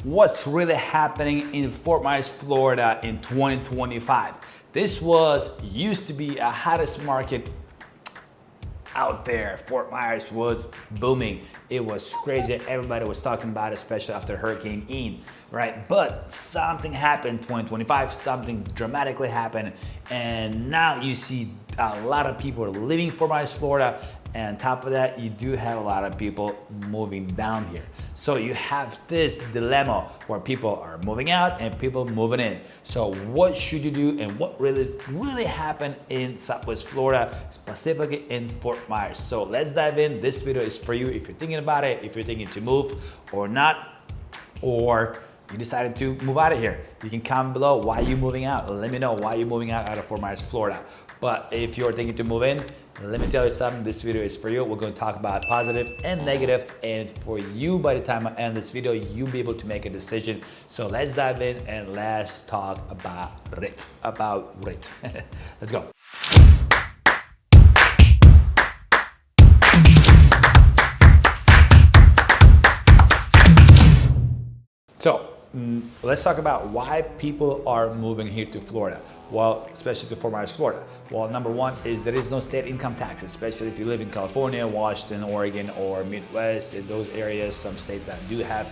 what's really happening in Fort Myers, Florida in 2025. This used to be a hottest market out there. Fort Myers was booming. It was crazy. Everybody was talking about it, especially after Hurricane Ian, right? But something happened in 2025, something dramatically happened, and now you see a lot of people are leaving Fort Myers, Florida, and on top of that, you do have a lot of people moving down here. So you have this dilemma where people are moving out and people moving in. So what should you do, and what really happened in Southwest Florida, specifically in Fort Myers? So let's dive in. This video is for you if you're thinking about it, if you're thinking to move or not, or you decided to move out of here. You can comment below why you're moving out. Let me know why you're moving out of Fort Myers, Florida. But if you're thinking to move in, let me tell you something, this video is for you. We're going to talk about positive and negative, and for you, by the time I end this video, you'll be able to make a decision. So let's dive in and let's talk about it. Let's go. So let's talk about why people are moving here to Florida. Well, especially to Fort Myers, Florida. Well, number one is there is no state income tax, especially if you live in California, Washington, Oregon, or Midwest. In those areas, some states that do have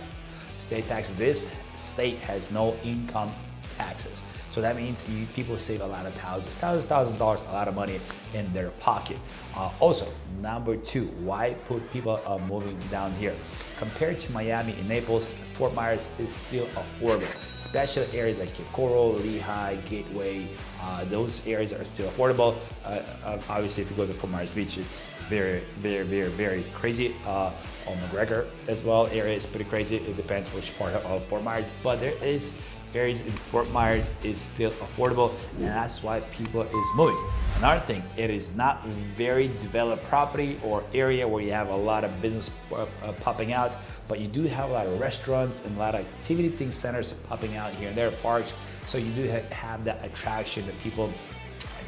state taxes. This state has no income taxes. So that means people save a lot of $1,000, a lot of money in their pocket. Also, number two, why people are moving down here? Compared to Miami and Naples, Fort Myers is still affordable, especially areas like Cape Coral, Lehigh, Gateway. Those areas are still affordable. Obviously, if you go to Fort Myers Beach, it's very crazy. On McGregor as well, area is pretty crazy. It depends which part of Fort Myers, but there is areas in Fort Myers is still affordable, and that's why people is moving. Another thing, it is not very developed property or area where you have a lot of business popping out, but you do have a lot of restaurants and a lot of activity centers popping out here and there, parks. So you do have that attraction that people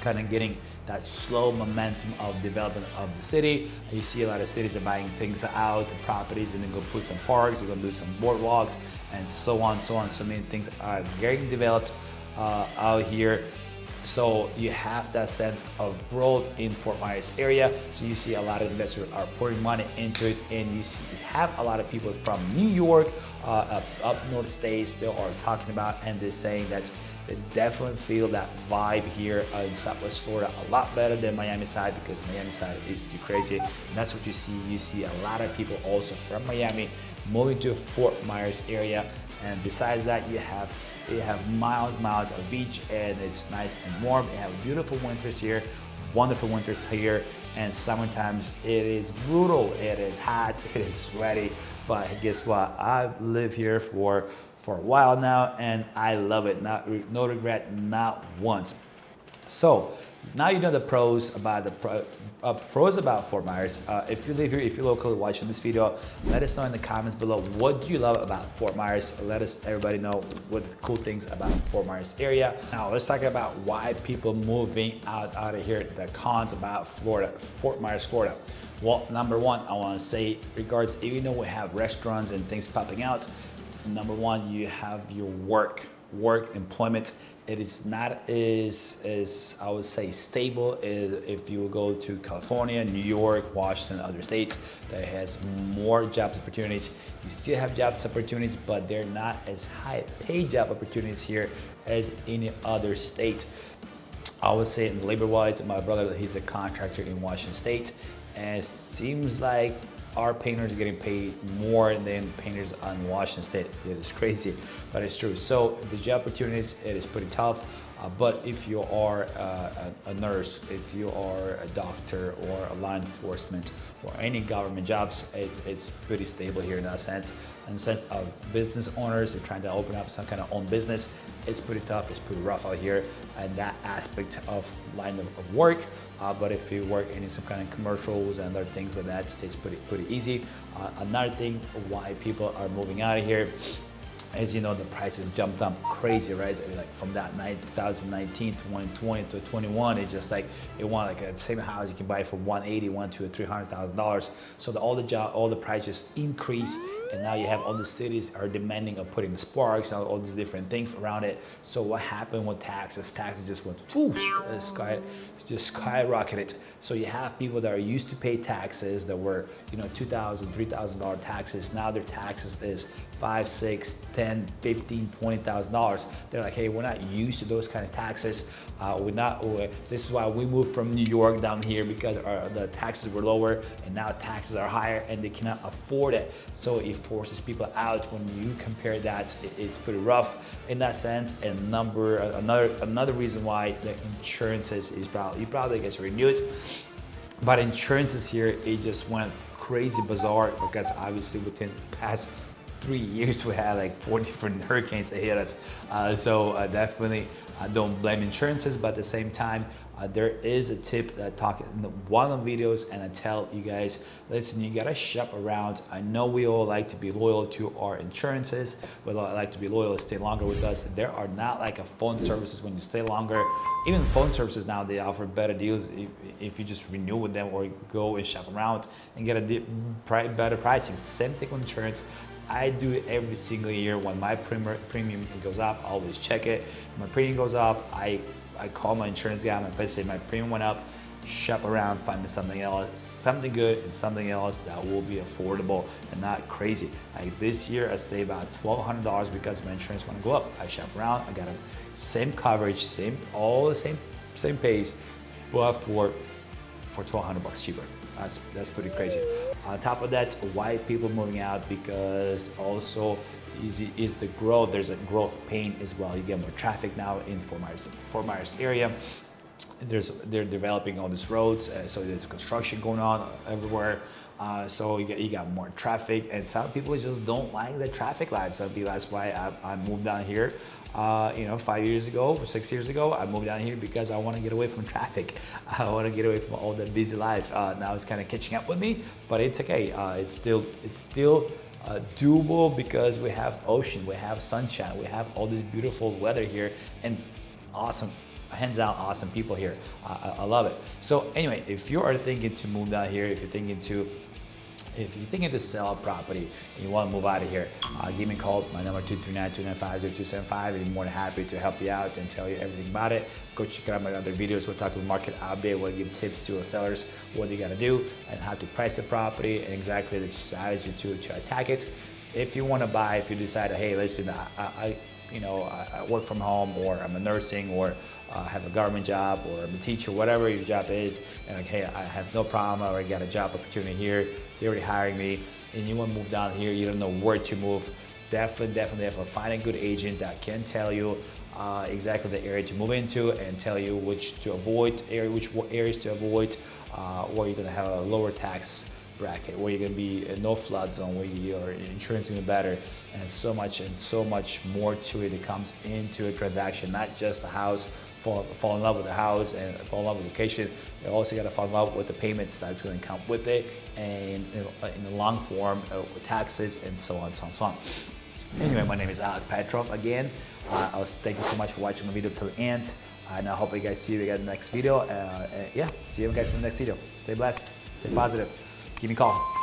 kind of getting that slow momentum of development of the city. You see a lot of cities are buying things out, properties, and then go put some parks, they're gonna do some boardwalks, and so on. So many things are getting developed out here. So you have that sense of growth in Fort Myers area. So you see a lot of investors are pouring money into it, and you have a lot of people from New York, up north states, they are talking about, and they're saying that they definitely feel that vibe here in Southwest Florida a lot better than Miami side, because Miami side is too crazy. And that's what you see. You see a lot of people also from Miami moving to Fort Myers area. And besides that, you have miles of beach, and it's nice and warm. You have beautiful winters here, wonderful winters here, and summertime it is brutal. It is hot, it is sweaty, but guess what? I've lived here for a while now, and I love it. No regret, not once. So now you know the pros about Fort Myers. If you live here, if you're locally watching this video, let us know in the comments below, what do you love about Fort Myers? Let everybody know what the cool things about Fort Myers area. Now let's talk about why people moving out of here, the cons about Fort Myers, Florida. Well, number one, I want to say, regards, even though we have restaurants and things popping out, number one, you have your work employment. It is not as I would say stable as if you go to California, New York, Washington, other states that has more job opportunities. You still have jobs opportunities, but they're not as high paid job opportunities here as any other state. I would say labor-wise, my brother, he's a contractor in Washington State, and it seems like our painters are getting paid more than painters on Washington State. It is crazy, but it's true. So the job opportunities, it is pretty tough. But if you are a nurse, if you are a doctor or a law enforcement or any government jobs, it's pretty stable here in that sense. In the sense of business owners, they're trying to open up some kind of own business, it's pretty tough, it's pretty rough out here, and that aspect of line of work. But if you work in some kind of commercials and other things like that, it's pretty easy. Another thing why people are moving out of here as you know, the prices jumped up crazy, right? Like from that 2019 to 2020 to 21, it's just like it won like the same house you can buy for 180, to $300,000. So all the prices increase, and now you have all the cities are demanding of putting the sparks and all these different things around it. So what happened with taxes? Taxes just went just skyrocketed. So you have people that are used to pay taxes that were $2,000, $3,000 taxes. Now their taxes is $5,000, $6,000, $10,000, $15,000, $20,000. They're like, hey, we're not used to those kind of taxes. This is why we moved from New York down here, because the taxes were lower, and now taxes are higher and they cannot afford it. So it forces people out. When you compare that, it's pretty rough in that sense. And another reason why the insurances is probably gets renewed, but insurances here, it just went crazy bizarre, because obviously within the past 3 years we had like 4 different hurricanes that hit us. Definitely I don't blame insurances, but at the same time, there is a tip that I talk in one of the videos, and I tell you guys, listen, you gotta shop around. I know we all like to be loyal to our insurances, but I like to be loyal and stay longer with us. There are not like a phone services when you stay longer. Even phone services now, they offer better deals if you just renew with them, or go and shop around and get a better pricing. Same thing with insurance. I do it every single year. When my premium goes up, I always check it. When my premium goes up, I call my insurance guy. I say my premium went up. Shop around, find me something else, something good, and something else that will be affordable and not crazy. Like this year, I saved about $1,200 because my insurance went to go up. I shop around. I got a same coverage, all the same pace, but for $1,200 cheaper. That's pretty crazy. On top of that, why people moving out? Because also is the growth. There's a growth pain as well. You get more traffic now in Fort Myers area. They're developing all these roads, so there's construction going on everywhere. So you got more traffic, and some people just don't like the traffic life. Some people, that's why I moved down here. 5 years ago, 6 years ago, I moved down here because I want to get away from traffic. I want to get away from all the busy life. Now it's kind of catching up with me, but it's okay. It's still doable because we have ocean, we have sunshine, we have all this beautiful weather here, and awesome. Hands down, awesome people here. I love it. So anyway, if you are thinking to move down here, if you're thinking to sell a property and you want to move out of here, give me a call. My number 239-295-0275. I'm more than happy to help you out and tell you everything about it. Go check out my other videos. We'll talk about market update. We'll give tips to sellers, what they got to do and how to price the property and exactly the strategy to attack it. If you want to buy, if you decide, hey, listen, I work from home, or I'm a nursing, or have a government job, or I'm a teacher, whatever your job is, and like, hey, I have no problem, I already got a job opportunity here, they're already hiring me, and you want to move down here, you don't know where to move, definitely find a good agent that can tell you exactly the area to move into, and tell you which areas to avoid, where you're going to have a lower tax bracket, where you're going to be a no flood zone, where your insurance is going to be better, and so much more to it that comes into a transaction. Not just the house, fall in love with the house and fall in love with the location. You also got to fall in love with the payments that's going to come with it, and in the long form with taxes and so on. Anyway, my name is Alek Petrov again. Thank you so much for watching my video till the end, and I hope you guys see you in the next video. See you guys in the next video. Stay blessed, stay positive. Give me a call.